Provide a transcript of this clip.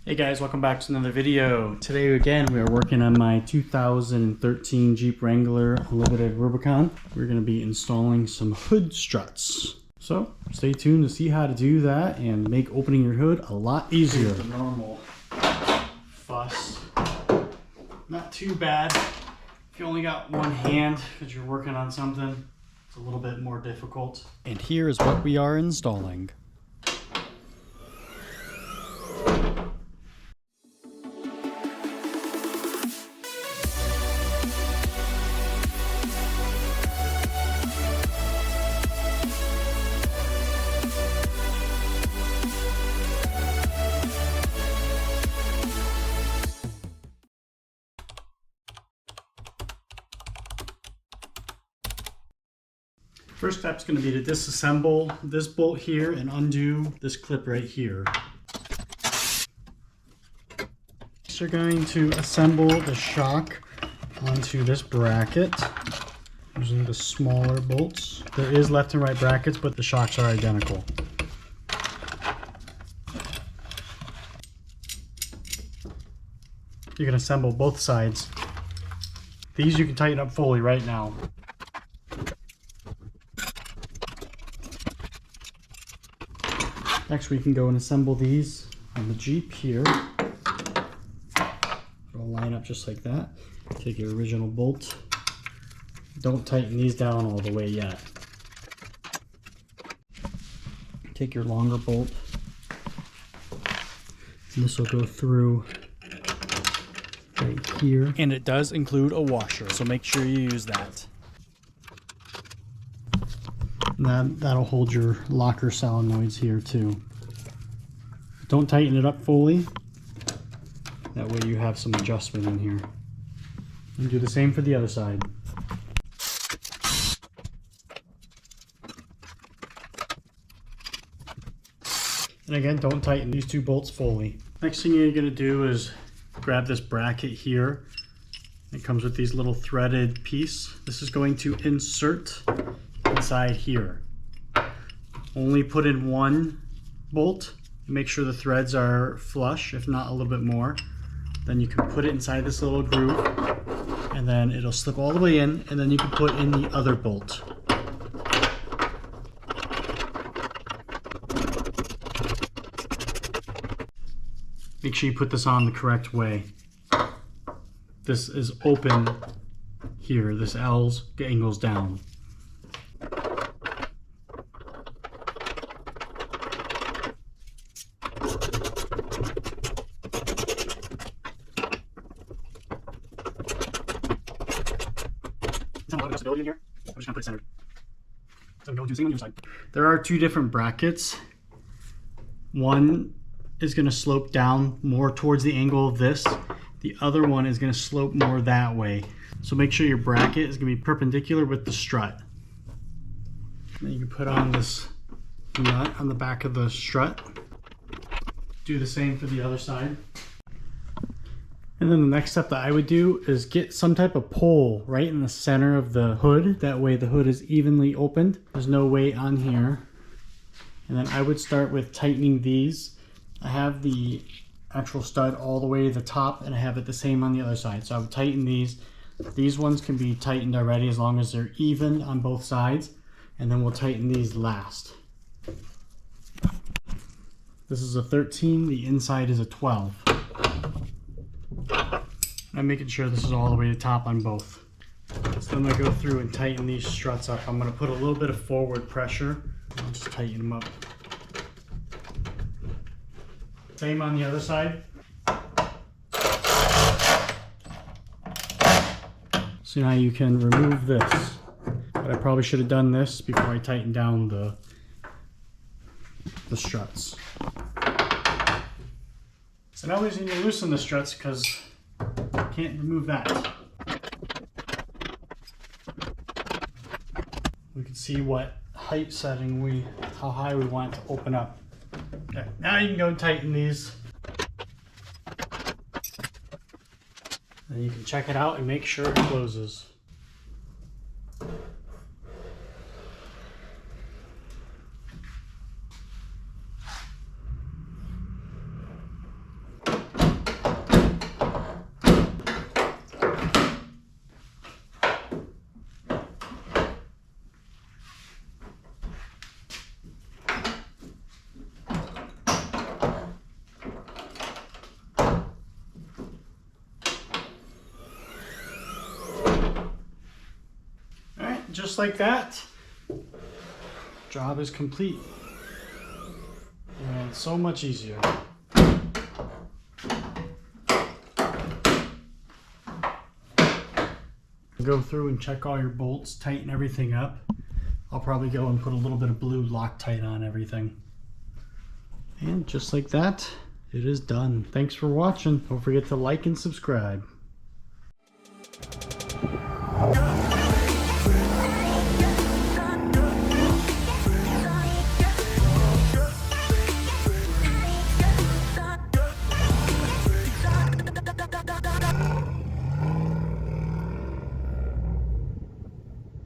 Hey guys, welcome back to another video. Today again we are working on my 2013 Jeep Wrangler Unlimited Rubicon. We're going to be installing some hood struts. So stay tuned to see how to do that and make opening your hood a lot easier. The normal fuss. Not too bad. If you only got one hand because you're working on something, it's a little bit more difficult. And here is what we are installing. First step is going to be to disassemble this bolt here and undo this clip right here. Next, you're going to assemble the shock onto this bracket using the smaller bolts. There is left and right brackets, but the shocks are identical. You can assemble both sides. These you can tighten up fully right now. Next we can go and assemble these on the Jeep here. It'll line up just like that. Take your original bolt. Don't tighten these down all the way yet. Take your longer bolt. And this will go through right here. And it does include a washer, so make sure you use that. And that'll hold your locker solenoids here too. Don't tighten it up fully. That way you have some adjustment in here. And do the same for the other side. And again, don't tighten these two bolts fully. Next thing you're going to do is grab this bracket here. It comes with these little threaded piece. This is going to insert inside here. Only put in one bolt and make sure the threads are flush, if not a little bit more. Then you can put it inside this little groove and then it'll slip all the way in, and then you can put in the other bolt. Make sure you put this on the correct way. This is open here. This L's angles down. In here. I'm just gonna put it centered. So go using on your side. There are two different brackets. One is gonna slope down more towards the angle of this. The other one is gonna slope more that way. So make sure your bracket is gonna be perpendicular with the strut. Then you can put on this nut on the back of the strut. Do the same for the other side. And then the next step that I would do is get some type of pole right in the center of the hood. That way the hood is evenly opened. There's no weight on here. And then I would start with tightening these. I have the actual stud all the way to the top, and I have it the same on the other side. So I would tighten these. These ones can be tightened already as long as they're even on both sides. And then we'll tighten these last. This is a 13, the inside is a 12. I'm making sure this is all the way to the top on both. So I'm going to go through and tighten these struts up. I'm going to put a little bit of forward pressure. I'll just tighten them up. Same on the other side. So now you can remove this. But I probably should have done this before I tightened down the struts. So now we just need to loosen the struts because can't remove that. We can see what height setting how high we want it to open up. Okay, now you can go and tighten these. And you can check it out and make sure it closes. just like that, job is complete. And so much easier. Go through and check all your bolts, tighten everything up. I'll probably go and put a little bit of blue Loctite on everything. And just like that, it is done. Thanks for watching. Don't forget to like and subscribe.